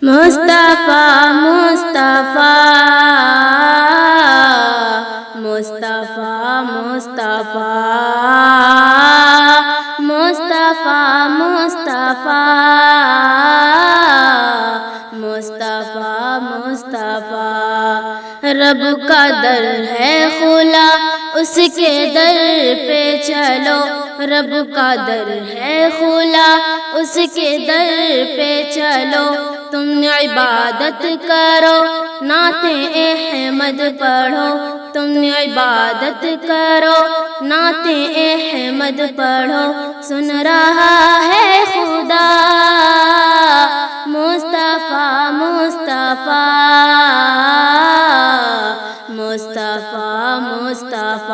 مصطفیٰ مصطفیٰ مصطفیٰ مصطفیٰ مصطفیٰ مصطفیٰ مصطفیٰ مصطفیٰ رب کا در ہے کھلا اس کے در پہ چلو، رب کا در ہے کھلا اس کے در پہ چلو، تم عبادت کرو نعت احمد پڑھو، تم عبادت کرو نعت احمد پڑھو، سن رہا ہے خدا مصطفیٰ مصطفیٰ مصطفیٰ مصطفیٰ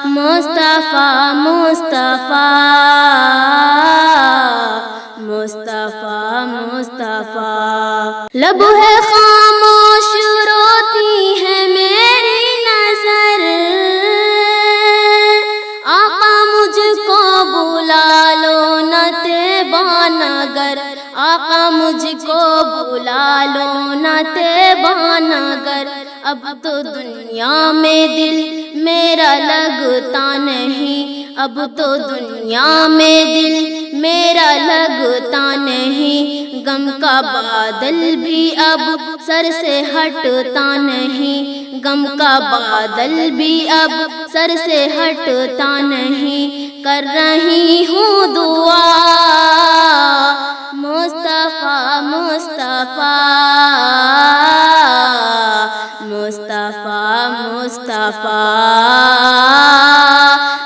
مصطفیٰ مصطفیٰ مصطفیٰ مصطفیٰ لب ہے خاموش روتی ہے میری نظر، آقا مجھ کو بلا لو نہ طیبہ نگر، آقا مجھ کو بلا لو نہ طیبہ نگر، اب تو دنیا میں دل میرا لگتا نہیں، اب تو دنیا میں دل میرا لگتا نہیں، غم کا بادل بھی اب سر سے ہٹتا نہیں، غم کا بادل بھی اب سر سے ہٹتا نہیں، کر رہی ہوں دعا مصطفیٰ مصطفیٰ مصطفیٰ مصطفیٰ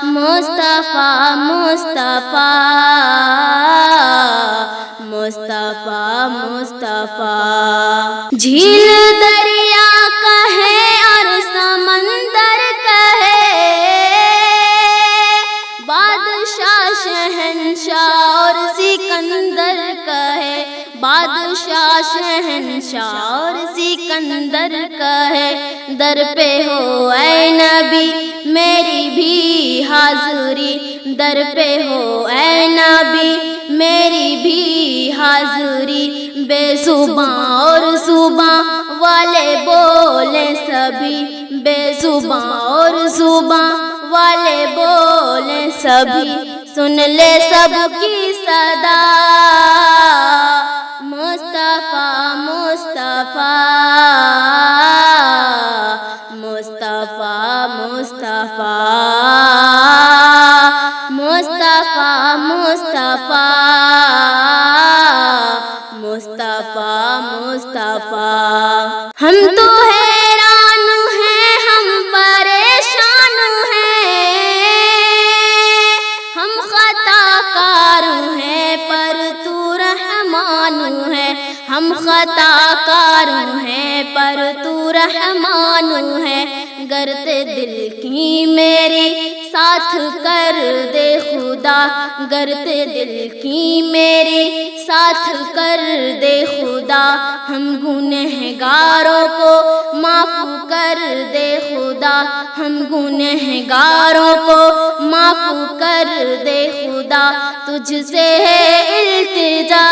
مصطفیٰ مصطفیٰ مصطفیٰ مصطفیٰ جھیل دریا کہے اور سمندر کہے، بادشاہ شہنشاہ اور سکندر کہے، بادشاہ شہنشاہ اور سکندر کہے، در پہ ہو اے نبی میری بھی حاضری، در پہ ہو اے نبی میری بھی حاضری، بے زباں اور زباں والے بولے سبھی، بے زباں اور زباں والے بولے سبھی، سن لے سب کی صدا مصطفیٰ مصطفیٰ مصطفیٰ مصطفیٰ مصطفیٰ مصطفیٰ مصطفیٰ مصطفیٰ ہم تو حیران ہیں، ہم پریشان ہیں، ہم خطا کار ہیں پر تو رحمان ہے، ہم خطا کار ہیں پر تو رحمان ہے، گرد دل کی میری ساتھ کر دے خدا، گرد دل کی میری ساتھ کر دے خدا، ہم گنہگاروں کو معاف کر دے خدا، ہم گنہگاروں کو معاف کر دے خدا، تجھ سے ہے التجا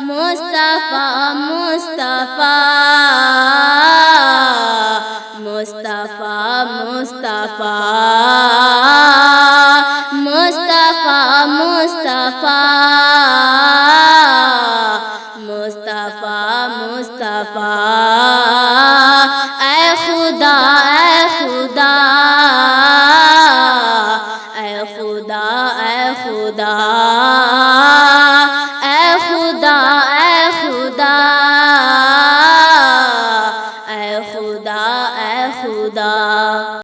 مصطفیٰ مصطفیٰ مصطفیٰ مصطفیٰ مصطفیٰ مصطفیٰ مصطفیٰ مصطفیٰ اے خدا اے خدا اے خدا اے خدا